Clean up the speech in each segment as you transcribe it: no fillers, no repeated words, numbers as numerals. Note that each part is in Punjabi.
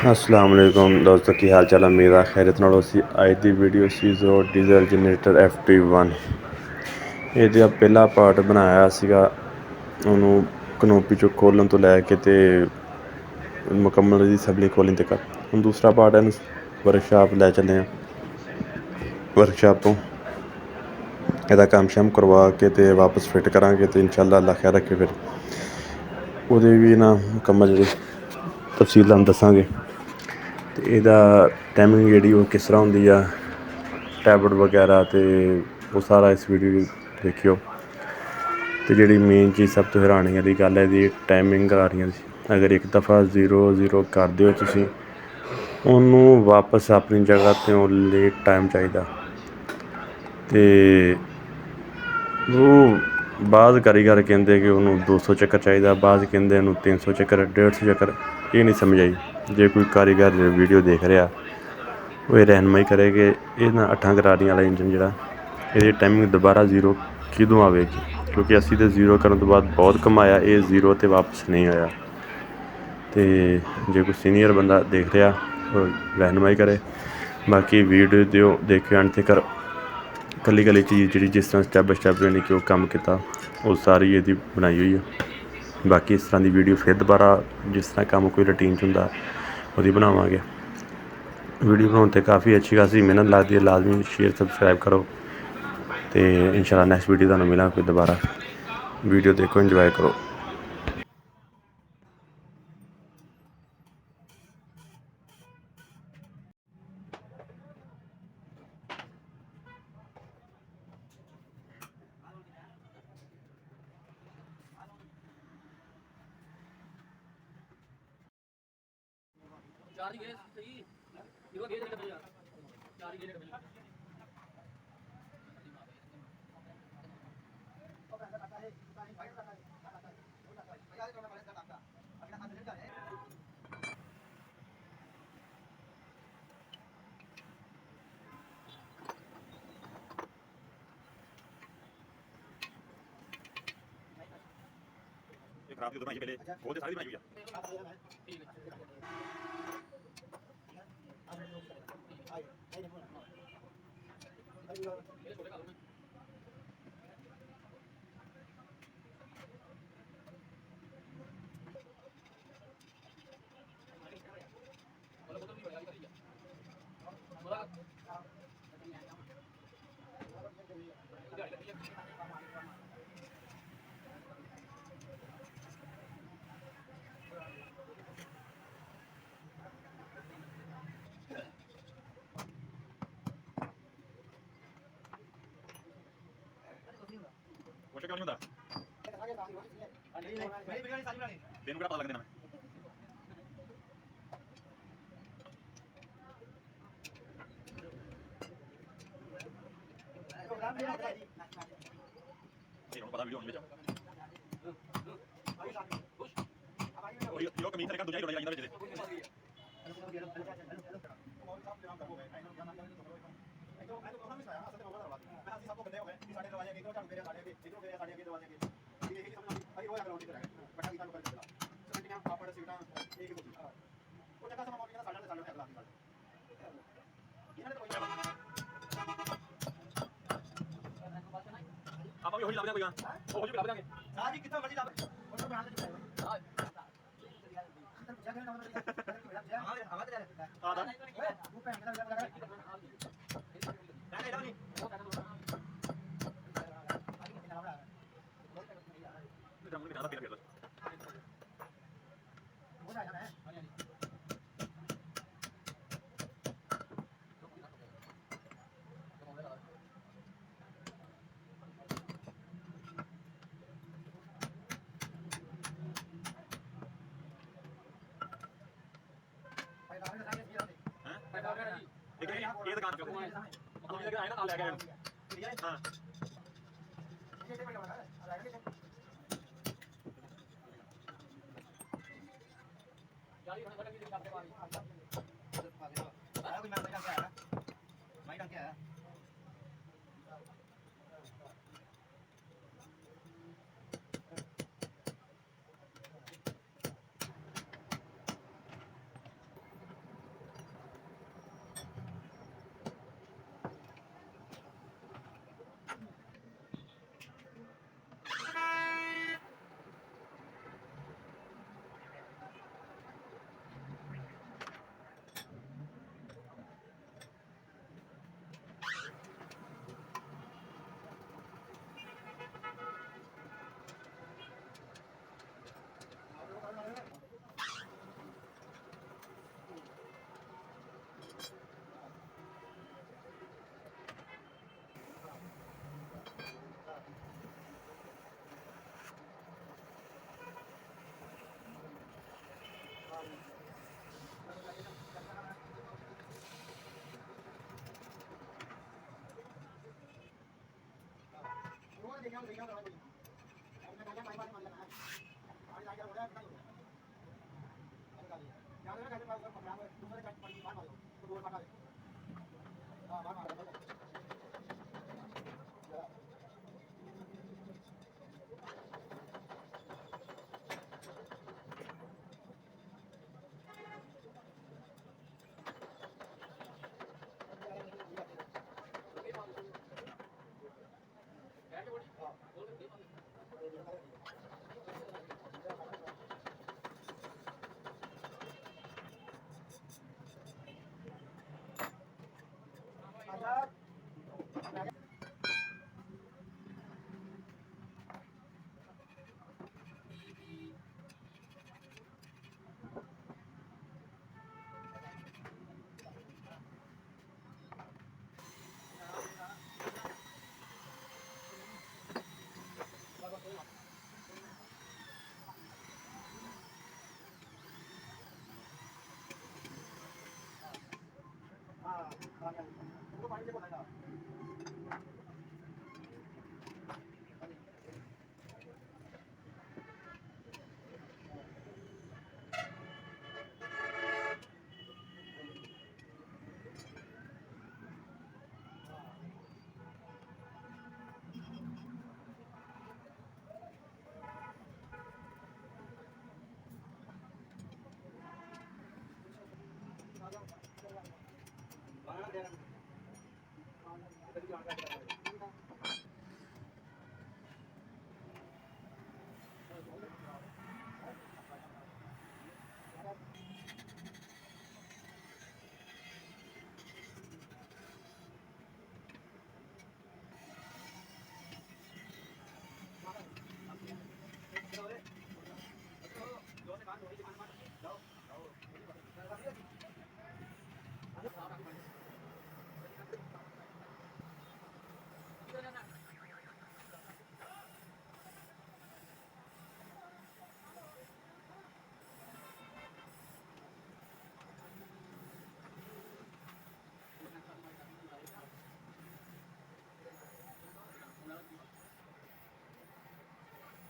अस्सलाम वालेकुम दोस्तों की हाल चाल उम्मीद है खैरियत नाल असी अज दी वीडियो सीजो डीजल जनरेटर FT1 ਇਹਦਾ ਪਹਿਲਾ ਪਾਰਟ ਬਣਾਇਆ ਸੀਗਾ। ਉਹਨੂੰ ਕਨੋਪੀ ਚੋਂ ਖੋਲ੍ਹਣ ਤੋਂ ਲੈ ਕੇ ਤੇ ਮੁਕੰਮਲ ਇਹਦੀ ਅਸੈਂਬਲੀ ਖੋਲ੍ਹਣ ਤੱਕ। ਹੁਣ ਦੂਸਰਾ ਪਾਰਟ ਇਹਨੂੰ ਵਰਕਸ਼ਾਪ ਲੈ ਚੱਲੇ ਹਾਂ। ਵਰਕਸ਼ਾਪ ਤੋਂ ਇਹਦਾ ਕੰਮ ਸ਼ਮ ਕਰਵਾ ਕੇ ਤੇ ਵਾਪਸ ਫਿੱਟ ਕਰਾਂਗੇ ਤੇ ਇਨਸ਼ਾਅੱਲਾ ਅੱਲਾ ਖੈਰ ਰੱਖੇ ਫਿਰ ਉਹਦੇ ਵੀ ਨਾ ਮੁਕੰਮਲ ਜਿਹੜੀ ਤਫਸੀਲ ਤੁਹਾਨੂੰ ਦੱਸਾਂਗੇ। ਤੇ ਇਹਦਾ ਟਾਈਮਿੰਗ ਜਿਹੜੀ ਉਹ ਕਿਸ ਤਰ੍ਹਾਂ ਹੁੰਦੀ ਆ, ਟੈਬਲੇਟ ਵਗੈਰਾ, ਅਤੇ ਉਹ ਸਾਰਾ ਇਸ ਵੀਡੀਓ ਦੇਖਿਓ। ਅਤੇ ਜਿਹੜੀ ਮੇਨ ਚੀਜ਼ ਸਭ ਤੋਂ ਹੈਰਾਨੀ ਵਾਲੀ ਗੱਲ ਹੈ ਇਹਦੀ ਟਾਈਮਿੰਗ ਆ ਰਹੀਆਂ ਸੀ। ਅਗਰ ਇੱਕ ਦਫਾ 0-0 ਕਰ ਦਿਓ ਤੁਸੀਂ, ਉਹਨੂੰ ਵਾਪਸ ਆਪਣੀ ਜਗ੍ਹਾ 'ਤੇ ਆਉਣ ਲਈ ਟਾਈਮ ਚਾਹੀਦਾ। ਅਤੇ ਉਹ ਬਾਅਦ ਕਾਰੀਗਰ ਕਹਿੰਦੇ ਕਿ ਉਹਨੂੰ 200 ਚੱਕਰ ਚਾਹੀਦਾ, ਬਾਅਦ ਕਹਿੰਦੇ ਉਹਨੂੰ 300 ਚੱਕਰ, 150 ਚੱਕਰ। ਇਹ ਨਹੀਂ ਸਮਝ ਆਈ। ਜੇ ਕੋਈ ਕਾਰੀਗਰ ਵੀਡੀਓ ਦੇਖ ਰਿਹਾ ਉਹ ਇਹ ਰਹਿਨਮਾਈ ਕਰੇ ਕਿ ਇਹ ਨਾ 8 ਗਰਾਰੀਆਂ ਵਾਲਾ ਇੰਜਨ ਜਿਹੜਾ ਇਹਦੀ ਟਾਈਮਿੰਗ ਦੁਬਾਰਾ 0 ਕਦੋਂ ਆਵੇਗੀ, ਕਿਉਂਕਿ ਅਸੀਂ ਤਾਂ 0 ਕਰਨ ਤੋਂ ਬਾਅਦ ਬਹੁਤ ਕਮਾਇਆ, ਇਹ 0 'ਤੇ ਵਾਪਸ ਨਹੀਂ ਆਇਆ। ਅਤੇ ਜੇ ਕੋਈ ਸੀਨੀਅਰ ਬੰਦਾ ਦੇਖ ਰਿਹਾ ਉਹ ਰਹਿਨਮਾਈ ਕਰੇ। ਬਾਕੀ ਵੀਡੀਓ ਦਿਓ ਦੇਖ ਕੇ ਅੰਤ ਤੱਕ ਇਕੱਲੀ ਇਕੱਲੀ ਚੀਜ਼ ਜਿਹੜੀ ਜਿਸ ਤਰ੍ਹਾਂ ਸਟੈਪ ਬਾਈ ਸਟੈਪ ਯਾਨੀ ਕਿ ਉਹ ਕੰਮ ਕੀਤਾ ਉਹ ਸਾਰੀ ਇਹਦੀ ਬਣਾਈ ਹੋਈ ਆ। ਬਾਕੀ ਇਸ ਤਰ੍ਹਾਂ ਦੀ ਵੀਡੀਓ ਫਿਰ ਦੁਬਾਰਾ ਜਿਸ ਤਰ੍ਹਾਂ ਕੰਮ ਕੋਈ ਰੂਟੀਨ 'ਚ ਹੁੰਦਾ ਉਹਦੀ ਬਣਾਵਾਂਗੇ। ਵੀਡੀਓ ਬਣਾਉਣ 'ਤੇ ਕਾਫੀ ਅੱਛੀ ਖਾਸੀ ਮਿਹਨਤ ਲੱਗਦੀ ਹੈ। ਲਾਜ਼ਮੀ ਸ਼ੇਅਰ ਸਬਸਕ੍ਰਾਈਬ ਕਰੋ ਅਤੇ ਇਨਸ਼ਾਅੱਲਾ ਨੈਕਸਟ ਵੀਡੀਓ ਤੁਹਾਨੂੰ ਮਿਲਾਂਗੇ ਦੁਬਾਰਾ। ਵੀਡੀਓ ਦੇਖੋ, ਇੰਜੋਏ ਕਰੋ। ਖਰਾਬ ਦੀ ਬਣਾਈ ਪਹਿਲੇ ਉਹ ਤੇ ਸਾਰੀ ਬਣਾਈ ਹੋਈ ਆ। ਉਹ ਕਿਉਂ ਨਹੀਂ ਹੁੰਦਾ? ਤੈਨੂੰ ਕਿਹੜਾ ਪਤਾ ਲੱਗਦਾ ਨਾ ਇਹਨੂੰ ਪਤਾ ਵੀਡੀਓ ਵਿੱਚ ਉਹ ਕਮੀ ਕਰੇਗਾ ਦੂਜਾ ਹੀ ਰੋਣਾ ਜਾਂਦਾ ਵਿੱਚ ਆਪਾਂ ਵੀ ਉਹੀ ਲੱਭਦੇ ਆ ਕੋਈ ਉਹੀ ਲੱਭ ਦਾਂਗੇ ਸਾਹ ਜੀ ਕਿੱਥੋਂ ਮਰਜੀ ਲੱਭ ਇਹ ਦੁਕਾਨ ਤੇ ਆਪਾਂ ਜਿਹੜਾ ਆਇਆ ਨਾ ਨਾਲ ਲੈ ਕੇ ਆਏ ਹਾਂ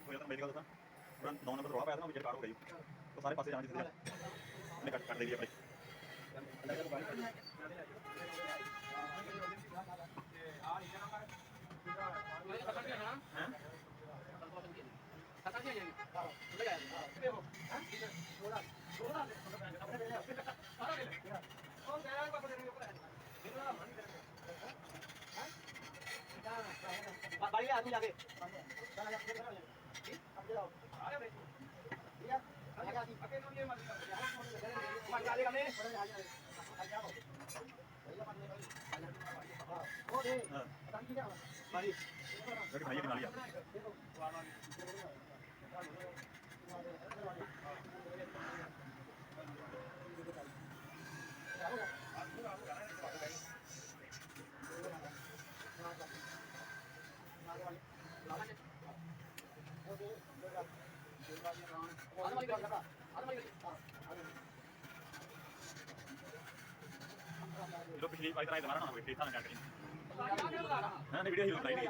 ਹੋਇਆ ਤਾਂ ਮੇਰੀ ਗੱਲ ਦੱਸਾਂ ਪੂਰਾ 9 ਨੰਬਰ ਰੋਲਾ ਪਾਇਆ ਤਾਂ ਵਿੱਚ ਕਾਰ ਹੋ ਗਈ ਉਹ ਸਾਰੇ ਪਾਸੇ ਜਾਣ ਦੀ ਸਿੱਧੀ ਉਹਨੇ ਕੱਟ ਲਈ ਆਪਣੀ बाड़ी आदमी जाके भाई के नाल ही जो पिछली बार इतना इतना ना हुई था ना कहीं हां ने वीडियो ही बनाई नहीं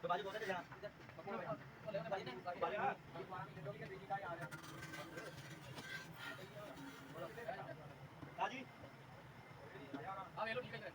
तो बाजी बोलते जा हां जी हां ये लो ठीक है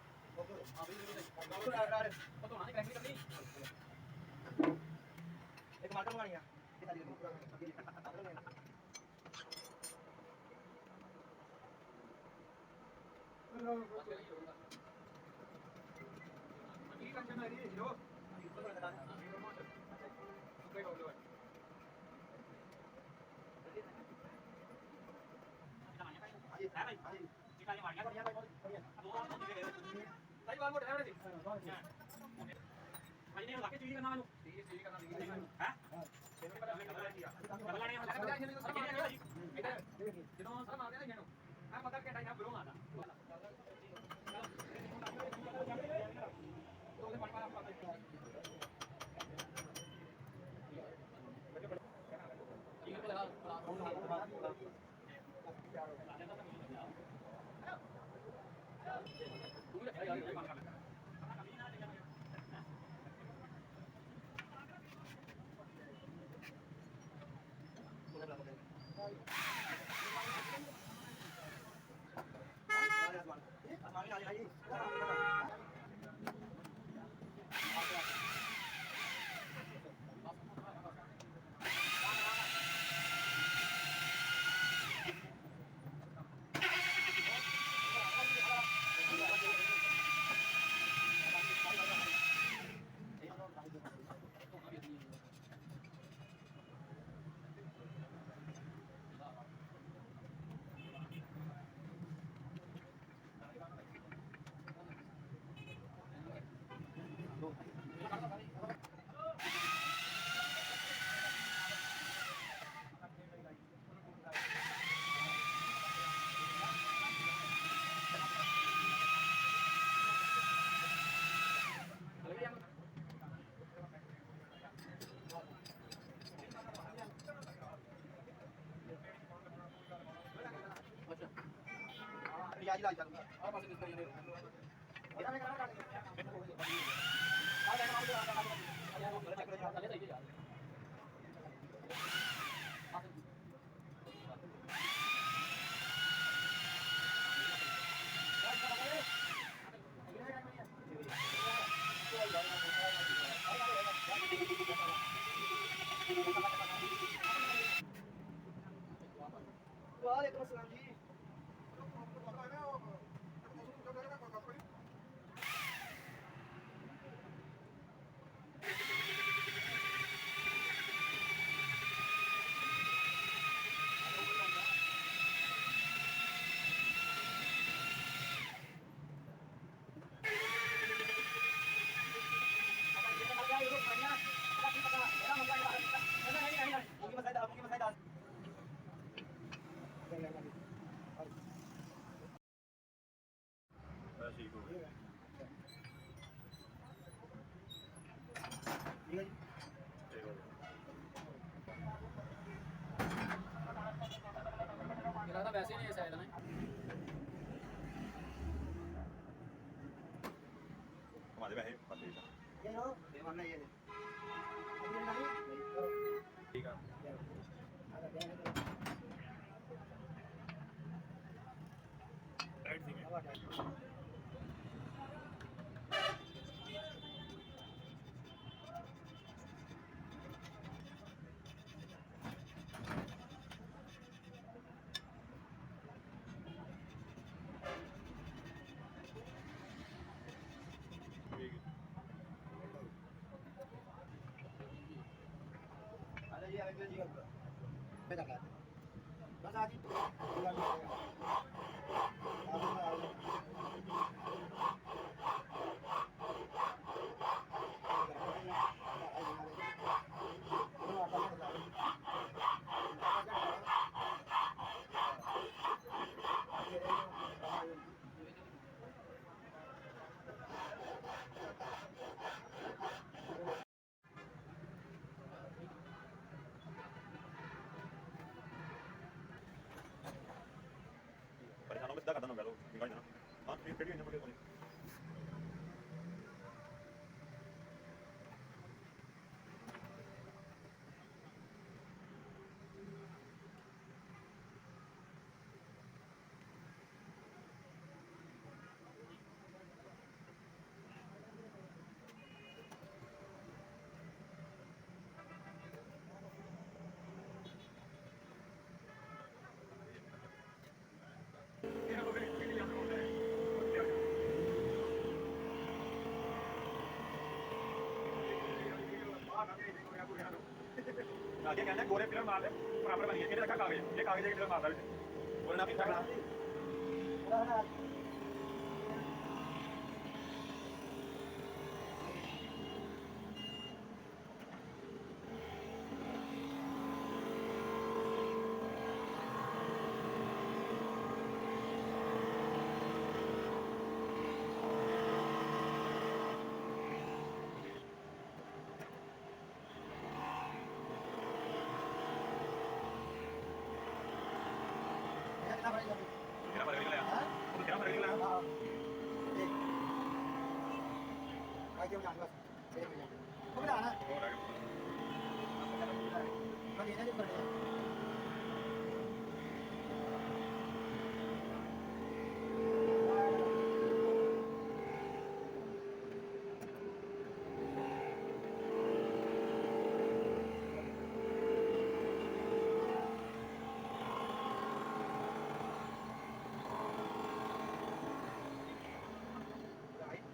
रियाज लाज चलूंगा और पास किस करिए इधर में करा काट आ जाएगा मामले आ जाएगा वो चेक कर चले सही है यार वालेकुम अस्सलाम जी ठीक हो गया ठीक हो गया मेरा तो वैसे ही नहीं है शायद ना हमारे वैसे पता ही था ये लो देवाना ये ठीक है राइट थी मैं ठीक है अरे ये आगे जी पे लगा बस आज परेशान हो मैं सीधा करता ना बैलो निकाल देना हाँ फिर खड़ी है मुझे ਅੱਗੇ ਕਹਿੰਦੇ ਗੋਰੇ ਫਿਲਮ ਮਾਰ ਲੈ ਬਰਾਬਰ ਬਣੀ ਇਹਨੇ ਰੱਖਾ ਕਾਗਜ਼ ਇਹ ਕਾਗਜ਼ ਦੇ ਫਿਲਮ ਮਾਰਦਾ ਵਿੱਚ ਗੋਰੇ ਨਾਲ ਵੀ ਚੱਕਣਾ ਕਿਹੜਾ ਫਰਕ ਨਿਕਲਿਆ ਉਹ ਕਿਹੜਾ ਫਰਕ ਨਿਕਲਿਆ Ay, bác sĩ. Không biết à? ਹੋਰ ਆ Bác sĩ nó đi phần này.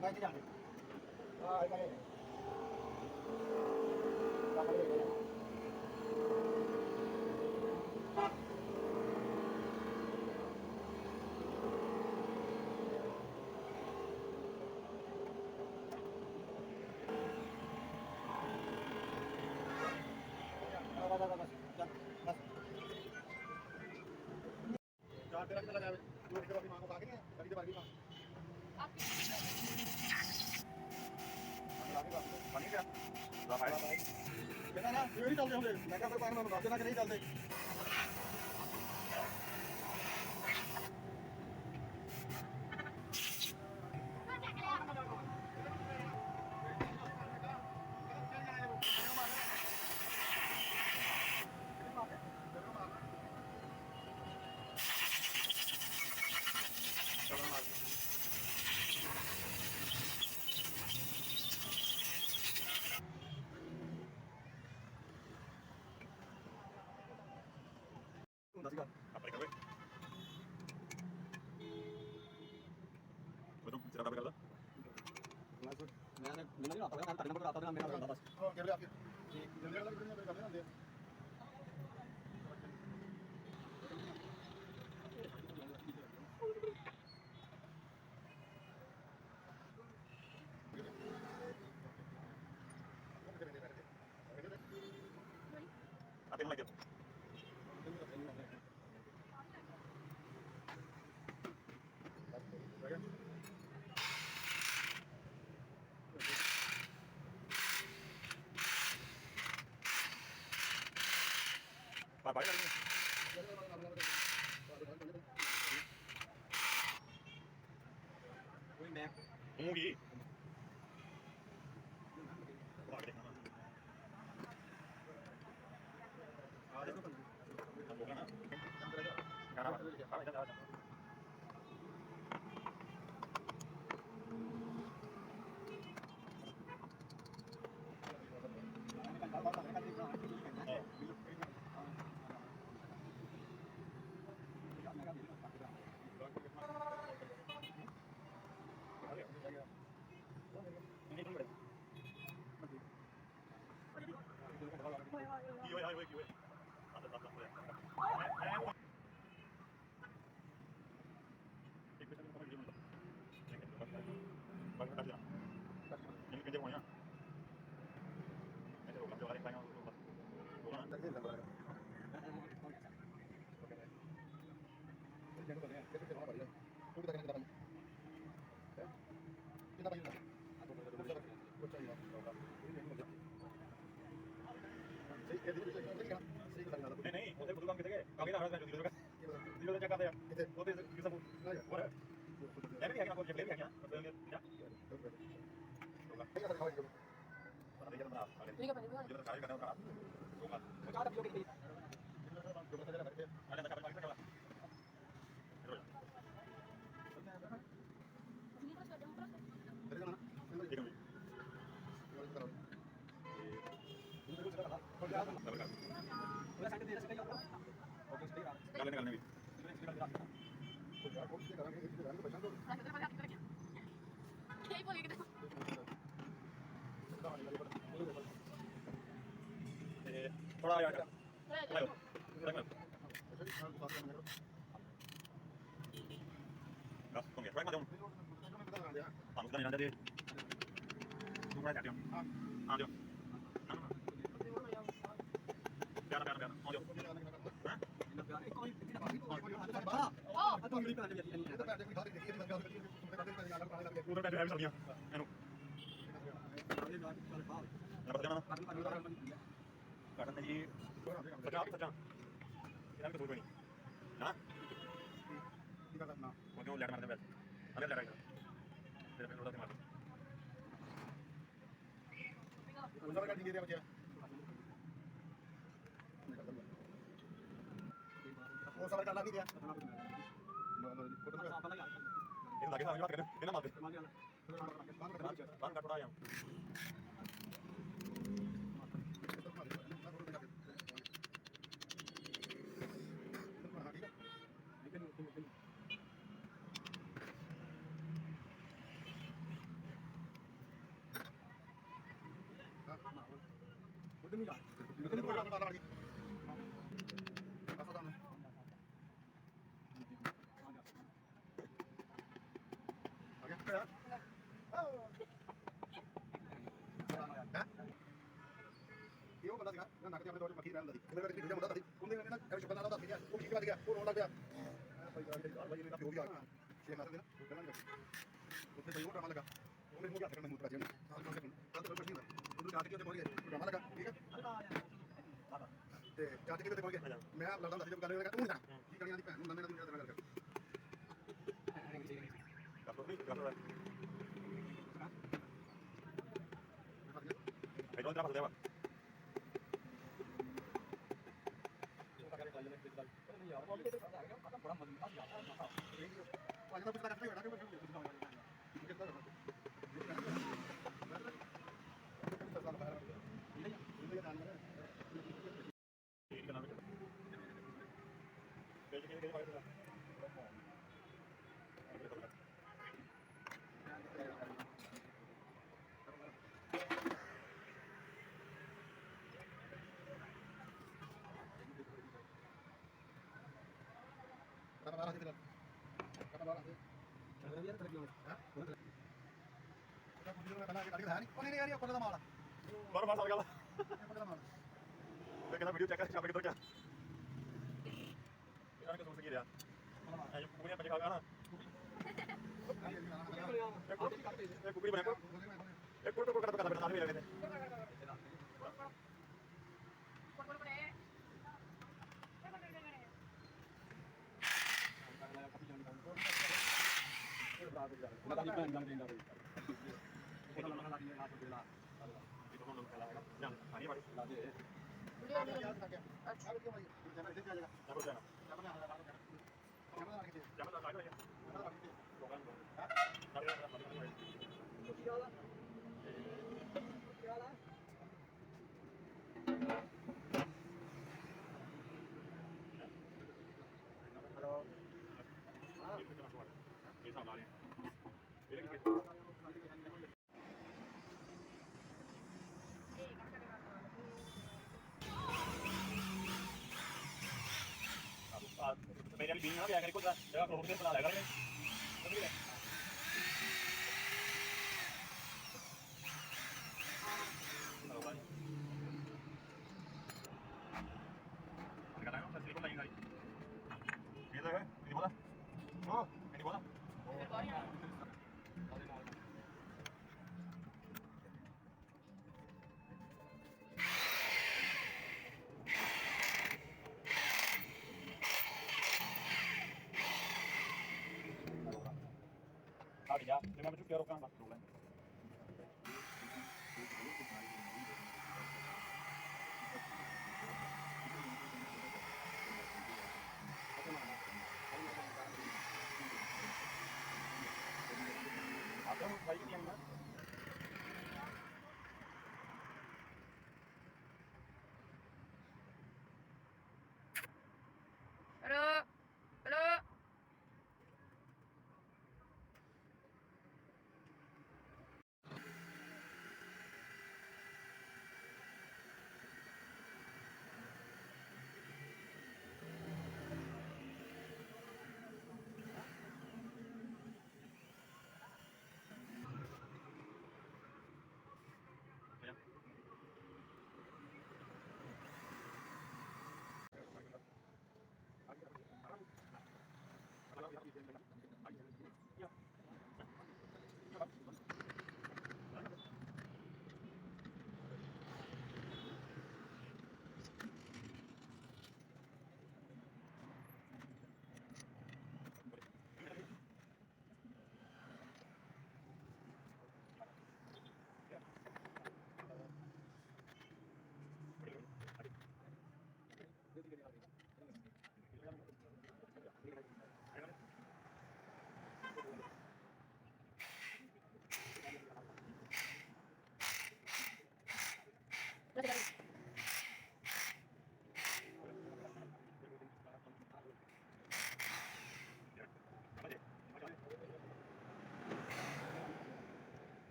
Ngay cái đằng này. Rồi, cái này. Làm cái này. बस चार तेरा कितना जाए दो लीटर अपनी मां को खा के नहीं कभी तो बार भी मां ਪਾਣੀ ਕਿਆ ਲਾ ਫਾਇਦਾ कहना ना ये नहीं चलते होंगे मैं क्या फिर पानी में बता देना कि नहीं चलते ਹੁੰਦਾ ਸੀਗਾ ਆਪਣੇ ਕਰਵੇ ਉਹ ਤੋਂ ਚਰਾ ਕਰਦਾ मैंने नहीं आता मैं तारीख नंबर आता था मेरा आता बस ਉਹ ਕਿਹੜੇ ਆ ਕੇ जल्दी वाला कितने में करने होंगे ਆ ਤੈਨੂੰ ਲੱਗੇ ਬਾਈ ਲੱਗੀ कोई मैं ਮੂੰਗੀ ਉਹ ਆ ਕੇ ਦੇਖਣਾ आ देखो ਹੋ ਗਿਆ ਨਾ ਗਾਣਾ ਵਾ ਆ ਜਾ ਜਾ ਕੀ ਹੋਇਆ ਕੀ ਹੋਇਆ ਆ ਤਾਂ ਤਾਂ ਹੋਇਆ ਇੱਕ ਮਿੰਟ ਮੈਂ ਵੀਡੀਓ ਬਸ ਕੱਟ ਜਾ ਕਿੰਨੇ ਕਿੰਨੇ ਹੋਇਆ ਇਹ ਰੋਕ ਲਾ ਦੇ ਰੋਕ ਲਾ तक लग रहा है जगह बने कैसे करना पड़ेगा तू भी तक कितना कितना कुछ चाहिए सही कह दीजिए सही करना ਨਹੀਂ ਨਹੀਂ ਉਹਦੇ ਬੁੱਧੂ ਕੰਮ ਕਿਤੇ ਗਏ ਕਾਗੇ ਦਾ ਹੜਾ ਜ਼ੀਰੋ ਦਾ ਜ਼ੀਰੋ ਦਾ ਚੈੱਕ ਕਰਦੇ ਆ कितने ਉਹਦੇ ਕਿਸਾ ਹੋਰ ਇਹ ਵੀ ਹੈਗਾ ਕੋਈ ਚੱਲੇ ਵੀ ਹੈਗਾ ਜਾ ਪਤਾ ਨਹੀਂ ਕਿਹੜਾ ਬਣਾ ठीक है पहले ਜਿਹੜਾ ਸਾਰੇ ਕਰਨਾ ਬਣਾ ਰੋਗਾ चार किलो की ਆਲੇ ਦਾ ਕਾਪੀ ਪਾਈ ਕਰਾ तेरे ना ਠੀਕ ਹੈ पूरा साइड दे सकते हो ओके सही है ਗੱਲ ਨਹੀਂ ਕਰਨੀ ਵੀ कुछ यार कोशिश करेंगे इसी तरह को बचाओ यही बोल के ਤੇ थोड़ा यार 그래. आयो ब्रेक बस तुम ब्रेक मार दो हम उसका नहीं जानते तुम बड़ा चाहते हो हां जो प्यारा प्यारा प्यारा आ जाओ हां पूरा बैठ है सर्दियां एनु ना पता ना काटन जी सजा सजा ਇਹਨਾਂ ਵੀ ਕੋਈ ਨਹੀਂ ਹਾਂ ਕੀ ਕਰਨਾ ਉਹ ਕਿਉਂ ਲੈਟ ਮਾਰਦੇ ਬੈਠ ਅਰੇ ਲੈਟ ਆਇਆ ਫਿਰ ਮੈਂ ਥੋੜਾ ਤੇ ਮਾਰ ਉਹਨਾਂ ਦਾ ਕੱਢ ਦੇ ਬੱਚਾ ਉਹ ਸਵਾਲ ਕਰਨਾ ਨਹੀਂ ਦਿਆ ਇਹ ਲੱਗੇ ਸਾਹਮਣੇ ਬਾਤ ਕਰੇ ਇਹਨਾਂ ਮਾਰਦੇ ਬੰਦ ਥੋੜਾ ਆ ਇਹ ਬੰਦਾ ਸੀਗਾ ਨਾ ਨੱਕ ਤੇ ਆਪਣੇ ਤੌਰ ਤੇ ਮੱਖੀ ਰਹਿੰਦਾ ਸੀ ਕਿੰਨੇ ਵਾਰ ਵੀਡੀਓ ਮੁੰਡਾ ਸੀ ਉਹਨੇ ਨਾ ਐਵੇਂ ਸ਼ਬਦ ਨਾਲ ਦੱਸ ਗਿਆ ਉਹ ਕੀ ਵੱਜ ਗਿਆ ਉਹ ਰੋਣ ਲੱਗ ਪਿਆ ਭਾਈ ਇਹਨੇ ਪਿਓ ਵੀ ਆ ਗਿਆ ਛੇ ਮਾਸ ਦੇ ਨਾ ਉਹ ਕਹਿੰਦਾ ਉੱਥੇ ਭਾਈ ਉਹ ਡਰਾਮਾ ਲਗਾ ਉਹਨੇ ਮੂੰਹ ਹੱਥ ਕਰਨ ਮੂੰਹ ਰਾਜੇ ਨੇ ਤਾਂ ਕੁਝ ਨਹੀਂ ਹੁੰਦਾ ਉਹਨੂੰ ਚਾਟ ਕੇ ਉੱਤੇ ਪਹੁੰਚ ਗਿਆ ਡਰਾਮਾ ਲਗਾ ਠੀਕ ਹੈ ਤੇ ਚਾਟ ਕੇ ਉੱਤੇ ਪਹੁੰਚ ਗਿਆ ਮੈਂ ਲੜਦਾ ਹੁੰਦਾ ਸੀ ਜਦ ਗੱਲ ਲਗਾ ਤੂੰ ਨਹੀਂ ਕੀ ਕਰੀਆਂ ਦੀ ਭੈਣ ਨੂੰ ਨੰਨੇ ਨਾਲ ਤੂੰ ਗੱਲ ਕਰ ਇਹ ਲੋਟਾ ਫਸਦਾ ਵਾ ਪਾਜਾ ਪੁੱਛਦਾ ਕਰਦਾ ਹੈਗਾ ਕਿ ਕਿੱਦਾਂ ਕਰਨਾ ਠੀਕ ਹੈ ਨਾ ਬੇਟਾ ਪੇਜ ਕਿਹਦੇ ਪਾਇਆ kata marah gitu kan kata marah sih cara dia terus gimana kita video में बना के डाल hari कौन नहीं आ रही है कौन सा माल बार बार साल कौन सा माल मैं कहता वीडियो चेक कर यहाँ पे किधर क्या यार क्या सोच सकी यार ये कुकड़ी बजे खागा ना एक कुकड़ी बना एक कोट को करता बैठा भी लगे थे ये सब ला रहे हैं मेरे वाली बीन ना भी आकर कुछ जगह रोड पे बना लगा रहे समझ गए हेलो भाई लगाना है ना सिलिकॉन लगेगा ये तो है ये बोला ओ ये बोला ya, jangan menuju ke rokan mas dulu. Apa baik yang mana? Halo, halo.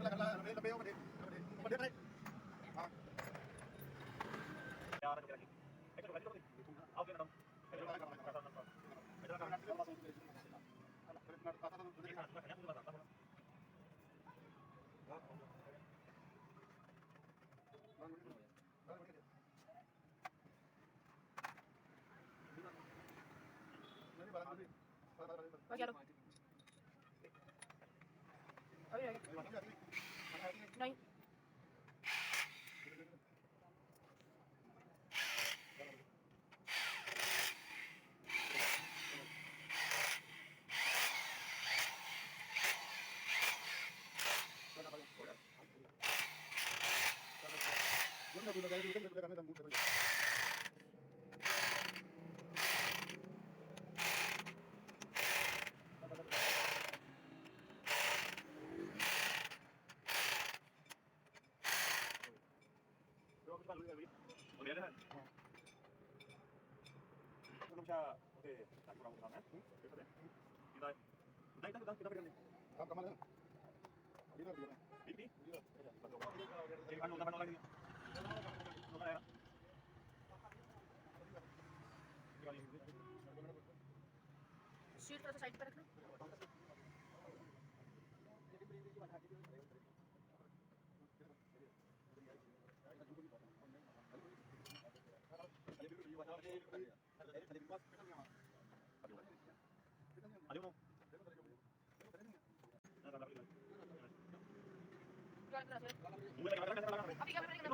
कर ला लंबे हो बड़े बड़े हां यार एक आओ के मैडम नहीं काम कमाल है इधर शीट थोड़ा सा साइड पे रखना अभी क्या करेंगे शीट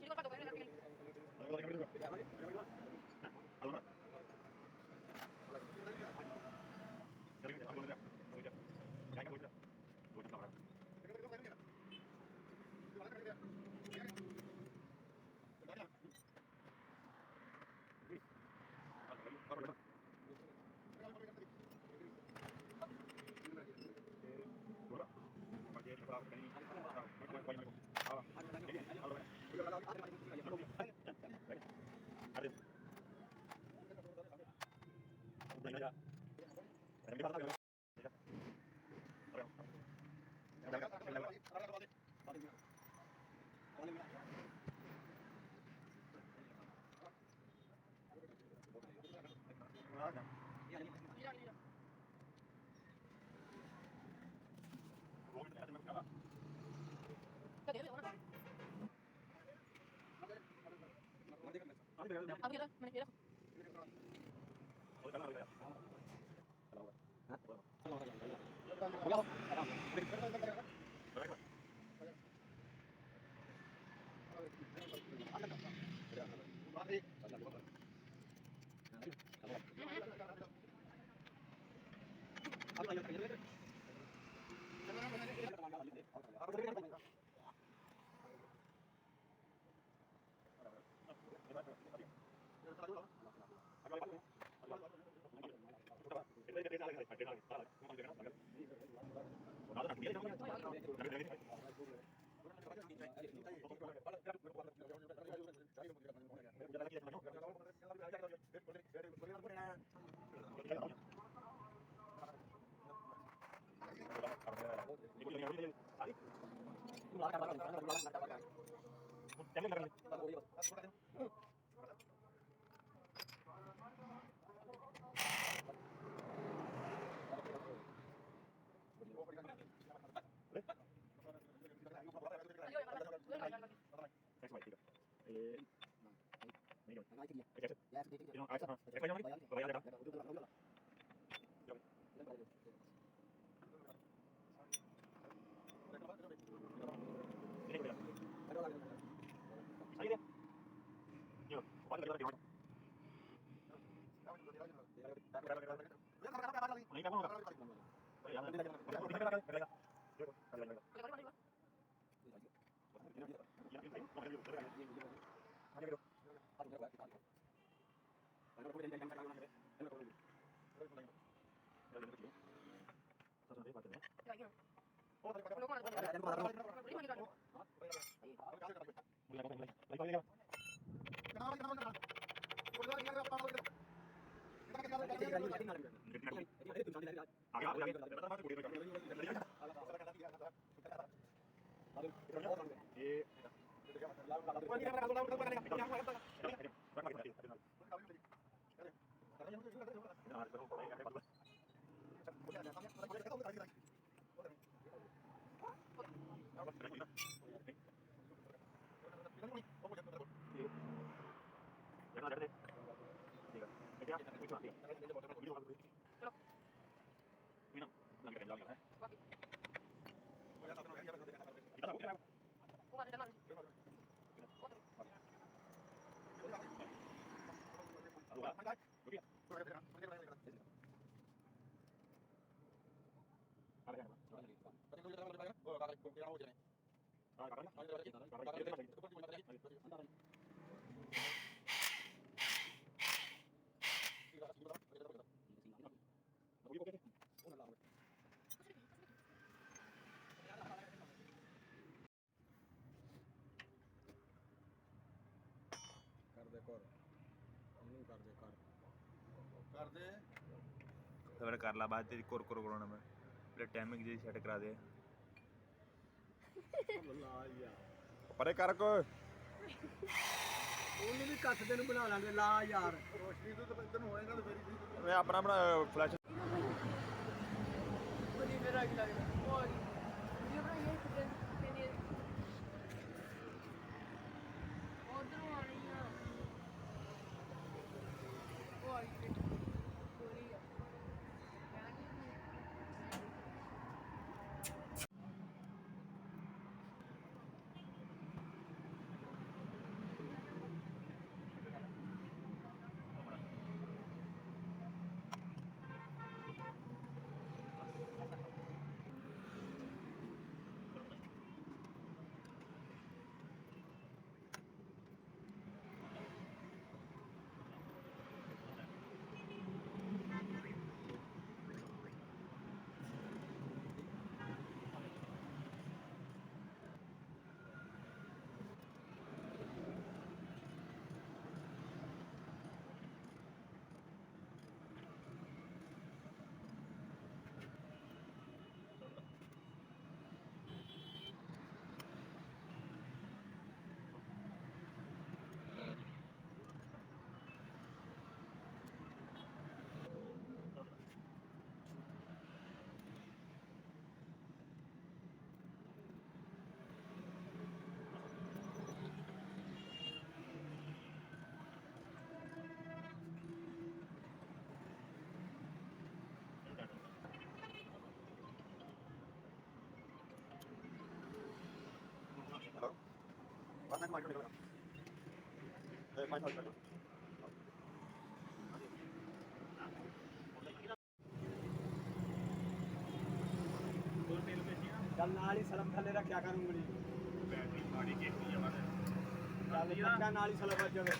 को पकड़ के अब क्या मैंने ये ਕਰਦੇ ਕਰ ਇਹਨੂੰ ਕਰਦੇ ਫਿਰ ਕਰ ਲਾ ਬਾਅਦ ਤੇਰੀ ਕੁਰ ਕਰਾਉਣਾ ਮੈਂ ਫਿਰ ਟਾਈਮਿੰਗ ਜੀ ਸੈੱਟ ਕਰਾ ਦੇ ਲਾ ਯਾਰ ਪਰੇ ਕਰ ਕੋ ਉਹਨੂੰ ਵੀ ਕੱਟ ਦੇ ਨੂੰ ਬਣਾ ਲਾਂਗੇ ਲਾ ਯਾਰ ਰੋਸ਼ਨੀ ਤੋਂ ਤਾਂ ਇੱਧਰ ਨੂੰ ਹੋਏਗਾ ਤੇ ਫੇਰ ਮੈਂ ਆਪਣਾ ਫਲੈਸ਼ ਬੜੀ ਮੇਰਾ ਕੀ ਲੱਗਦਾ ਹੋਰ ਵੀਡੀਓ ਬਣਾਈਏ ਇੱਕ ਦਿਨ ਤੇ ਨੇ ਉਧਰੋਂ ਆਣੀ ਆ ਉਹ ਆਈ ਪੂਰੀ ਆ ਚੱਲ ਨਾਲ ਹੀ ਸਲਮ ਥੱਲੇ ਰੱਖਿਆ ਕਰ ਉਂਗਲੀ ਬੈਟਰੀ ਮਾੜੀ ਕੀਤੀ ਆ ਚੱਲ ਪੱਕਾ ਨਾਲ ਹੀ ਸਲਮ ਵੱਜ ਜਾਵੇ